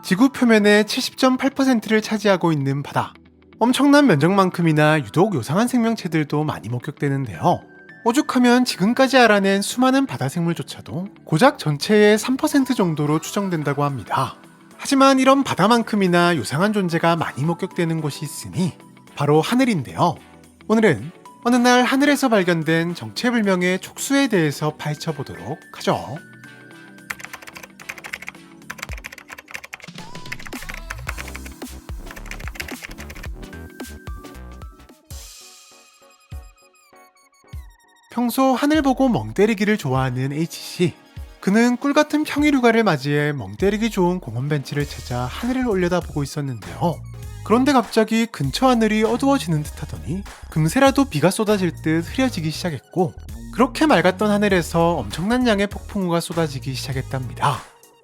지구 표면의 70.8%를 차지하고 있는 바다. 엄청난 면적만큼이나 유독 요상한 생명체들도 많이 목격되는데요. 오죽하면 지금까지 알아낸 수많은 바다 생물조차도 고작 전체의 3% 정도로 추정된다고 합니다. 하지만 이런 바다만큼이나 요상한 존재가 많이 목격되는 곳이 있으니 바로 하늘인데요. 오늘은 어느 날 하늘에서 발견된 정체불명의 촉수에 대해서 파헤쳐보도록 하죠. 평소 하늘 보고 멍 때리기를 좋아하는 H씨. 그는 꿀같은 평일휴가를 맞이해 멍 때리기 좋은 공원 벤치를 찾아 하늘을 올려다보고 있었는데요. 그런데 갑자기 근처 하늘이 어두워지는 듯 하더니 금세라도 비가 쏟아질 듯 흐려지기 시작했고, 그렇게 맑았던 하늘에서 엄청난 양의 폭풍우가 쏟아지기 시작했답니다.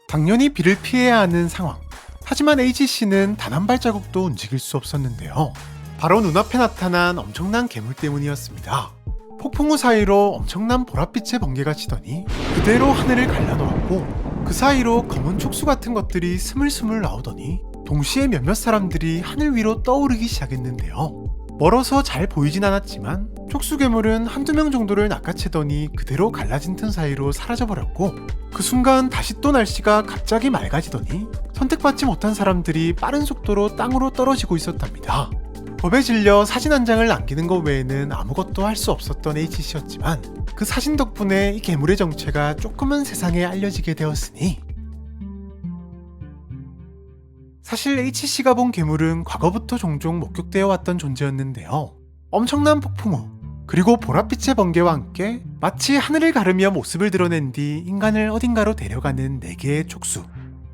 당연히 비를 피해야 하는 상황. 하지만 H씨는 단 한 발자국도 움직일 수 없었는데요. 바로 눈앞에 나타난 엄청난 괴물 때문이었습니다. 폭풍우 사이로 엄청난 보랏빛의 번개가 치더니 그대로 하늘을 갈라놓았고, 그 사이로 검은 촉수 같은 것들이 스물스물 나오더니 동시에 몇몇 사람들이 하늘 위로 떠오르기 시작했는데요. 멀어서 잘 보이진 않았지만 촉수 괴물은 한두 명 정도를 낚아채더니 그대로 갈라진 틈 사이로 사라져버렸고, 그 순간 다시 또 날씨가 갑자기 맑아지더니 선택받지 못한 사람들이 빠른 속도로 땅으로 떨어지고 있었답니다. 겁에 질려 사진 한 장을 남기는 것 외에는 아무것도 할 수 없었던 H씨였지만, 그 사진 덕분에 이 괴물의 정체가 조금은 세상에 알려지게 되었으니, 사실 H씨가 본 괴물은 과거부터 종종 목격되어 왔던 존재였는데요. 엄청난 폭풍우, 그리고 보랏빛의 번개와 함께 마치 하늘을 가르며 모습을 드러낸 뒤 인간을 어딘가로 데려가는 4개의 촉수.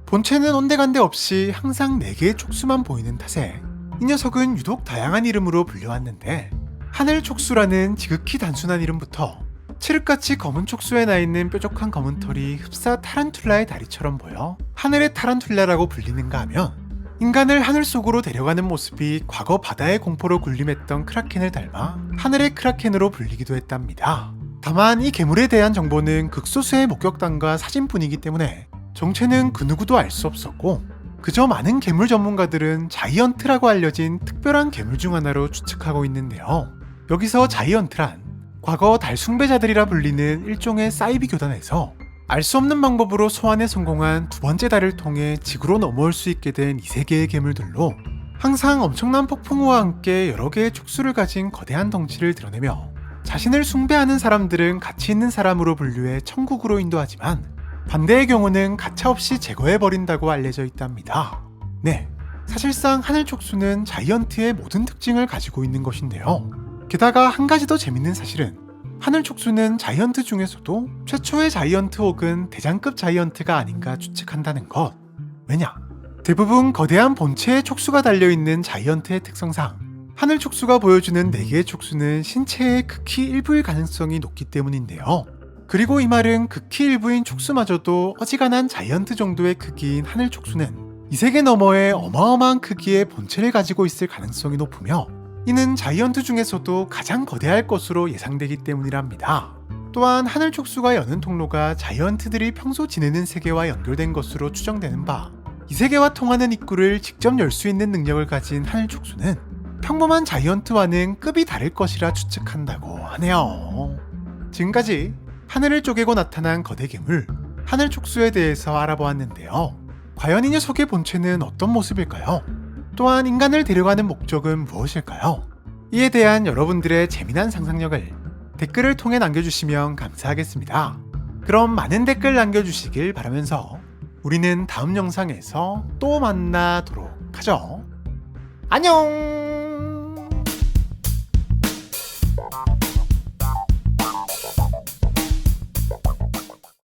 본체는 온데간데 없이 항상 4개의 촉수만 보이는 탓에 이 녀석은 유독 다양한 이름으로 불려왔는데, 하늘 촉수라는 지극히 단순한 이름부터 칠흑같이 검은 촉수에 나있는 뾰족한 검은 털이 흡사 타란툴라의 다리처럼 보여 하늘의 타란툴라라고 불리는가 하면, 인간을 하늘 속으로 데려가는 모습이 과거 바다의 공포로 군림했던 크라켄을 닮아 하늘의 크라켄으로 불리기도 했답니다. 다만 이 괴물에 대한 정보는 극소수의 목격담과 사진뿐이기 때문에 정체는 그 누구도 알 수 없었고, 그저 많은 괴물 전문가들은 자이언트라고 알려진 특별한 괴물 중 하나로 추측하고 있는데요. 여기서 자이언트란 과거 달 숭배자들이라 불리는 일종의 사이비 교단에서 알 수 없는 방법으로 소환에 성공한 두 번째 달을 통해 지구로 넘어올 수 있게 된 이 세계의 괴물들로, 항상 엄청난 폭풍우와 함께 여러 개의 촉수를 가진 거대한 덩치를 드러내며 자신을 숭배하는 사람들은 가치 있는 사람으로 분류해 천국으로 인도하지만, 반대의 경우는 가차없이 제거해버린다고 알려져 있답니다. 네, 사실상 하늘 촉수는 자이언트의 모든 특징을 가지고 있는 것인데요. 게다가 한 가지 더 재밌는 사실은 하늘 촉수는 자이언트 중에서도 최초의 자이언트 혹은 대장급 자이언트가 아닌가 추측한다는 것. 왜냐? 대부분 거대한 본체에 촉수가 달려있는 자이언트의 특성상 하늘 촉수가 보여주는 4개의 촉수는 신체의 극히 일부일 가능성이 높기 때문인데요. 그리고 이 말은 극히 일부인 촉수마저도 어지간한 자이언트 정도의 크기인 하늘 촉수는 이 세계 너머의 어마어마한 크기의 본체를 가지고 있을 가능성이 높으며, 이는 자이언트 중에서도 가장 거대할 것으로 예상되기 때문이랍니다. 또한 하늘 촉수가 여는 통로가 자이언트들이 평소 지내는 세계와 연결된 것으로 추정되는 바, 이 세계와 통하는 입구를 직접 열 수 있는 능력을 가진 하늘 촉수는 평범한 자이언트와는 급이 다를 것이라 추측한다고 하네요. 지금까지 하늘을 쪼개고 나타난 거대 괴물, 하늘 촉수에 대해서 알아보았는데요. 과연 이 녀석의 본체는 어떤 모습일까요? 또한 인간을 데려가는 목적은 무엇일까요? 이에 대한 여러분들의 재미난 상상력을 댓글을 통해 남겨주시면 감사하겠습니다. 그럼 많은 댓글 남겨주시길 바라면서 우리는 다음 영상에서 또 만나도록 하죠. 안녕!